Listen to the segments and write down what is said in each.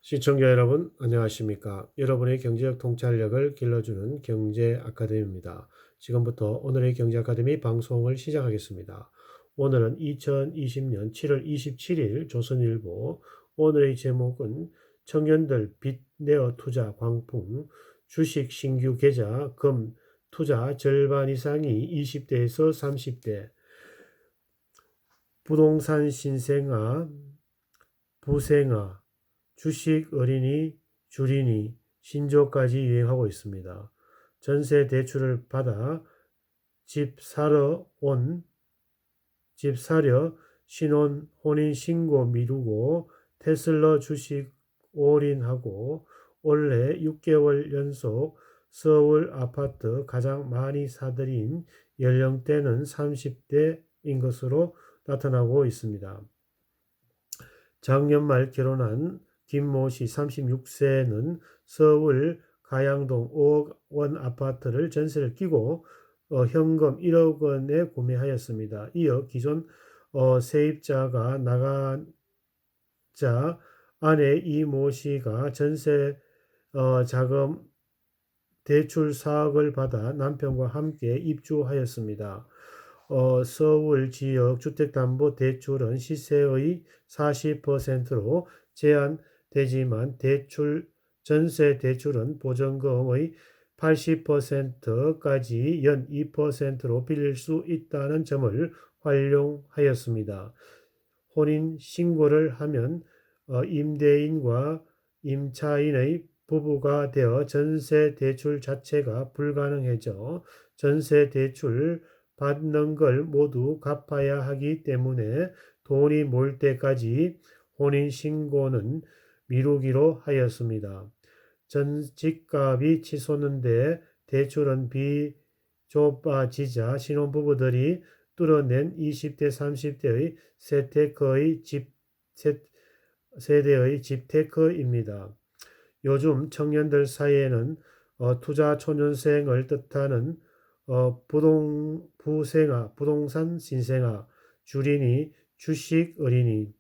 시청자 여러분, 안녕하십니까? 여러분의 경제적 통찰력을 길러주는 경제 아카데미입니다. 지금부터 오늘의 경제 아카데미 방송을 시작하겠습니다. 오늘은 2020년 7월 27일 조선일보. 오늘의 제목은 청년들 빚 내어 투자 광풍, 주식 신규 계좌 금 투자 절반 이상이 20대에서 30대, 부동산 신생아, 부생아, 주식 어린이, 줄이니, 신조까지 유행하고 있습니다. 전세 대출을 받아 집 사러 집 사려 신혼 혼인 신고 미루고 테슬라 주식 올인하고 올해 6개월 연속 서울 아파트 가장 많이 사들인 연령대는 30대인 것으로 나타나고 있습니다. 작년 말 결혼한 김모 씨 36세는 서울 가양동 5억 원 아파트를 전세를 끼고 현금 1억 원에 구매하였습니다. 이어 기존 세입자가 나가자 아내 이모 씨가 전세 자금 대출 4억을 받아 남편과 함께 입주하였습니다. 서울 지역 주택담보대출은 시세의 40%로 제한되지만 전세 대출은 보증금의 80%까지 연 2%로 빌릴 수 있다는 점을 활용하였습니다. 혼인 신고를 하면 임대인과 임차인의 부부가 되어 전세 대출 자체가 불가능해져 전세 대출 받는 걸 모두 갚아야 하기 때문에 돈이 모일 때까지 혼인 신고는 미루기로 하였습니다. 전 집값이 치솟는데 대출은 비좁아지자 신혼부부들이 뚫어낸 20대 30대의 세대의 집테크입니다. 요즘 청년들 사이에는 투자 초년생을 뜻하는 부동산 신생아, 줄이니, 주식 어린이,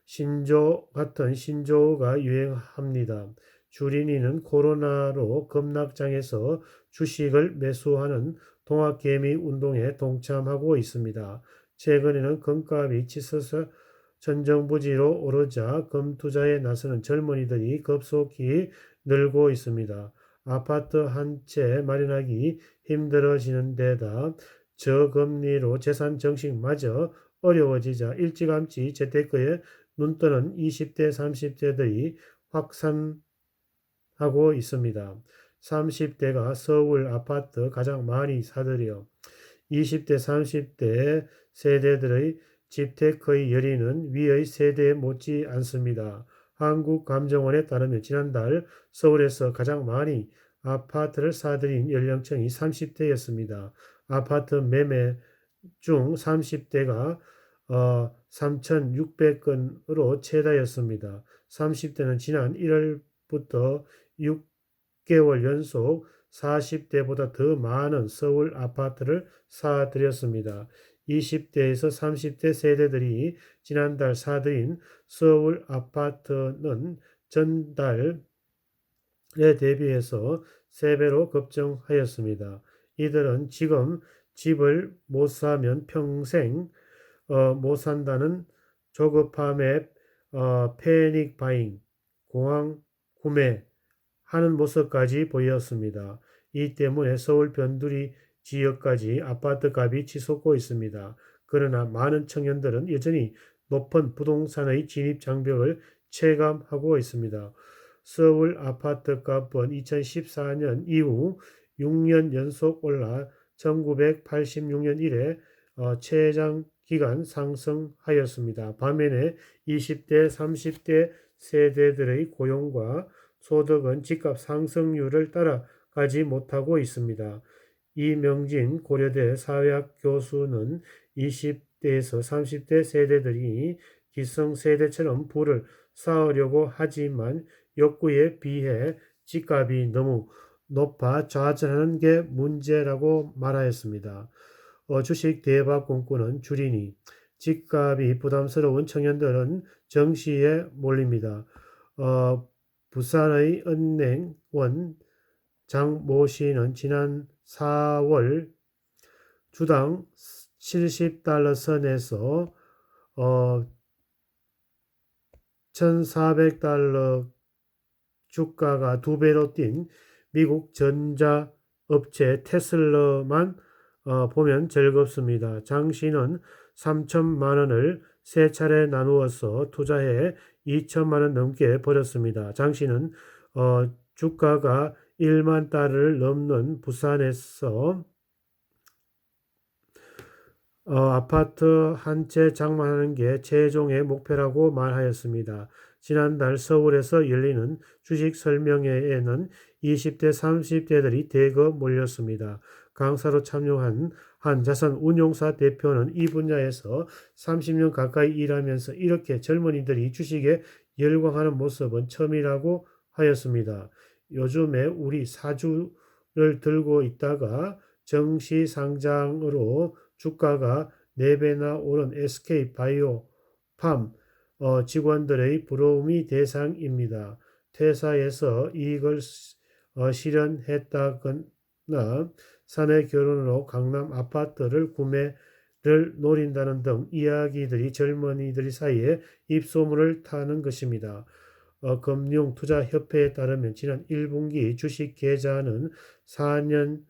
신조 같은 신조어가 유행합니다. 줄이니는 코로나로 급락장에서 주식을 매수하는 동학개미 운동에 동참하고 있습니다. 최근에는 금값이 치솟아 천정부지로 오르자 금 투자에 나서는 젊은이들이 급속히 늘고 있습니다. 아파트 한 채 마련하기 힘들어지는 데다 저금리로 재산 정식마저 어려워지자 일찌감치 재테크에 눈뜨는 20대, 30대들이 확산하고 있습니다. 30대가 서울 아파트 가장 많이 사들여 20대, 30대 세대들의 집테크의 열의는 위의 세대에 못지 않습니다. 한국감정원에 따르면 지난달 서울에서 가장 많이 아파트를 사들인 연령층이 30대였습니다. 아파트 매매 중 30대가 3,600건으로 최다였습니다. 30대는 지난 1월부터 6개월 연속 40대보다 더 많은 서울 아파트를 사들였습니다. 20대에서 30대 세대들이 지난달 사들인 서울 아파트는 전달에 대비해서 3배로 급증하였습니다. 이들은 지금 집을 못 사면 평생 못 산다는 조급함에 패닉 바잉, 공황 구매 하는 모습까지 보였습니다. 이 때문에 서울 변두리 지역까지 아파트 값이 치솟고 있습니다. 그러나 많은 청년들은 여전히 높은 부동산의 진입 장벽을 체감하고 있습니다. 서울 아파트 값은 2014년 이후 6년 연속 올라 1986년 이래 최장 기간 상승하였습니다. 반면에 20대, 30대 세대들의 고용과 소득은 집값 상승률을 따라가지 못하고 있습니다. 이명진 고려대 사회학 교수는 20대에서 30대 세대들이 기성세대처럼 부를 쌓으려고 하지만 욕구에 비해 집값이 너무 높아 좌절하는 게 문제라고 말하였습니다. 주식 대박 꿈꾸는 줄이니 집값이 부담스러운 청년들은 정시에 몰립니다. 부산의 은행원 장모 씨는 지난 4월 주당 $70 선에서 $1,400 주가가 2배로 뛴 미국 전자업체 테슬라만 보면 즐겁습니다. 장 씨는 3천만 원을 세 차례 나누어서 투자해 2천만 원 넘게 벌었습니다. 장 씨는 주가가 1만 달러를 넘는 부산에서 아파트 한 채 장만하는 게 최종의 목표라고 말하였습니다. 지난달 서울에서 열리는 주식 설명회에는 20대, 30대들이 대거 몰렸습니다. 강사로 참여한 한 자산운용사 대표는 이 분야에서 30년 가까이 일하면서 이렇게 젊은이들이 주식에 열광하는 모습은 처음이라고 하였습니다. 요즘에 우리 사주를 들고 있다가 정시 상장으로 주가가 4배나 오른 SK바이오팜 직원들의 부러움이 대상입니다. 퇴사해서 이익을 실현했다거나 사내 결혼으로 강남 아파트를 구매를 노린다는 등 이야기들이 젊은이들 사이에 입소문을 타는 것입니다. 금융투자협회에 따르면 지난 1분기 주식 계좌는 4년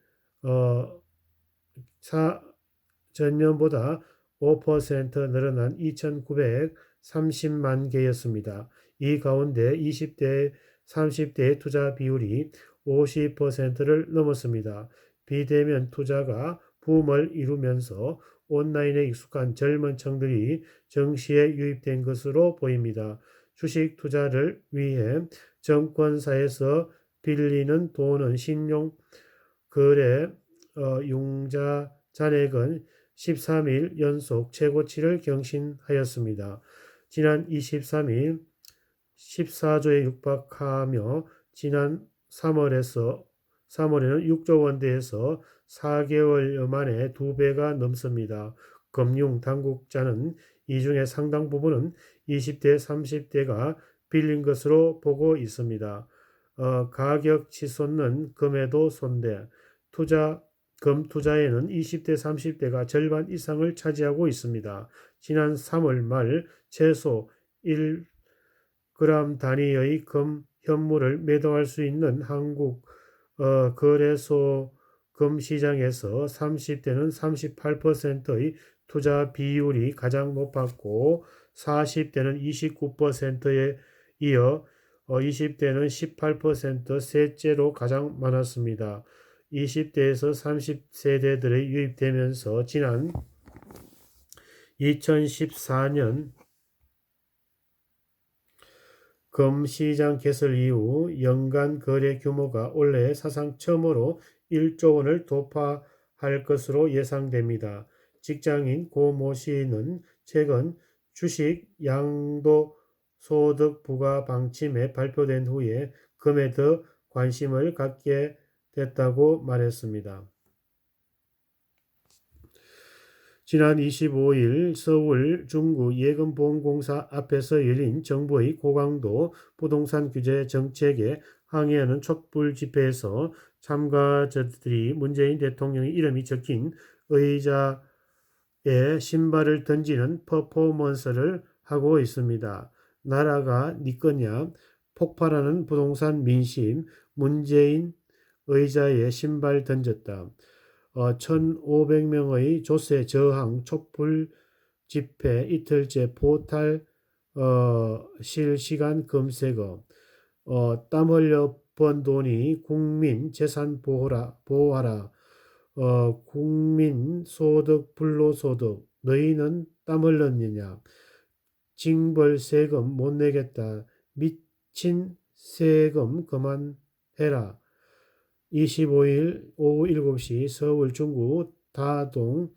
전년보다 5% 늘어난 2,930만 개였습니다. 이 가운데 20대, 30대의 투자 비율이 50%를 넘었습니다. 비대면 투자가 붐을 이루면서 온라인에 익숙한 젊은 층들이 정시에 유입된 것으로 보입니다. 주식 투자를 위해 증권사에서 빌리는 돈은 신용거래 융자 잔액은 13일 연속 최고치를 경신하였습니다. 지난 23일 14조에 육박하며 지난 3월에는 6조 원대에서 4개월 만에 2배가 넘습니다. 금융당국자는 이 중에 상당 부분은 20대, 30대가 빌린 것으로 보고 있습니다. 가격 치솟는 금에도 손대 금 투자에는 20대, 30대가 절반 이상을 차지하고 있습니다. 지난 3월 말 최소 1g 단위의 금 현물을 매도할 수 있는 한국 거래소 금 시장에서 30대는 38%의 투자 비율이 가장 높았고 40대는 29%에 이어 20대는 18% 셋째로 가장 많았습니다. 20대에서 30세대들이 유입되면서 지난 2014년 금시장 개설 이후 연간 거래 규모가 올해 사상 처음으로 1조 원을 돌파할 것으로 예상됩니다. 직장인 고 모 씨는 최근 주식 양도소득 부과 방침에 발표된 후에 금에 더 관심을 갖게 됐다고 말했습니다. 지난 25일 서울 중구 예금보험공사 앞에서 열린 정부의 고강도 부동산 규제 정책에 항의하는 촛불 집회에서 참가자들이 문재인 대통령의 이름이 적힌 의자에 신발을 던지는 퍼포먼스를 하고 있습니다. 나라가 네 거냐? 폭발하는 부동산 민심, 문재인 의자에 신발 던졌다. 1,500명의 조세 저항 촛불 집회 이틀째 포탈 실시간 검색어 땀 흘려 번 돈이 국민 재산 보호하라 국민 소득 불로소득 너희는 땀 흘렸느냐 징벌 세금 못 내겠다 미친 세금 그만해라 25일 오후 7시 서울 중구 다동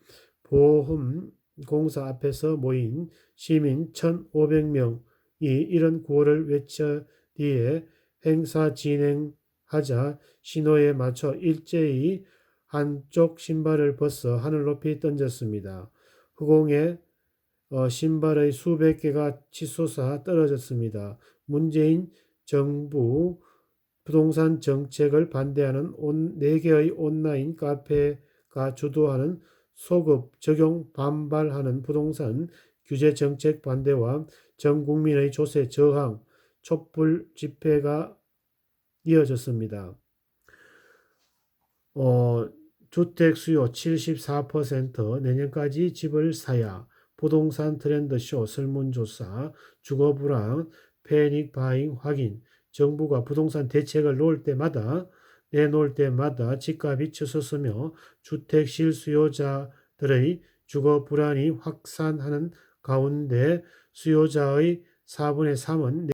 보험공사 앞에서 모인 시민 1,500명이 이런 구호를 외쳐 뒤에 행사 진행하자 신호에 맞춰 일제히 한쪽 신발을 벗어 하늘 높이 던졌습니다. 허공에 신발의 수백 개가 치솟아 떨어졌습니다. 문재인 정부 부동산 정책을 반대하는 4개의 온라인 카페가 주도하는 소급 적용 반발하는 부동산 규제 정책 반대와 전 국민의 조세 저항 촛불 집회가 이어졌습니다. 주택 수요 74%, 내년까지 집을 사야, 부동산 트렌드쇼 설문조사, 주거불안, 패닉 바잉 확인, 정부가 부동산 대책을 내놓을 때마다 집값이 치솟으며 주택 실수요자들의 주거 불안이 확산하는 가운데 수요자의 4분의 3은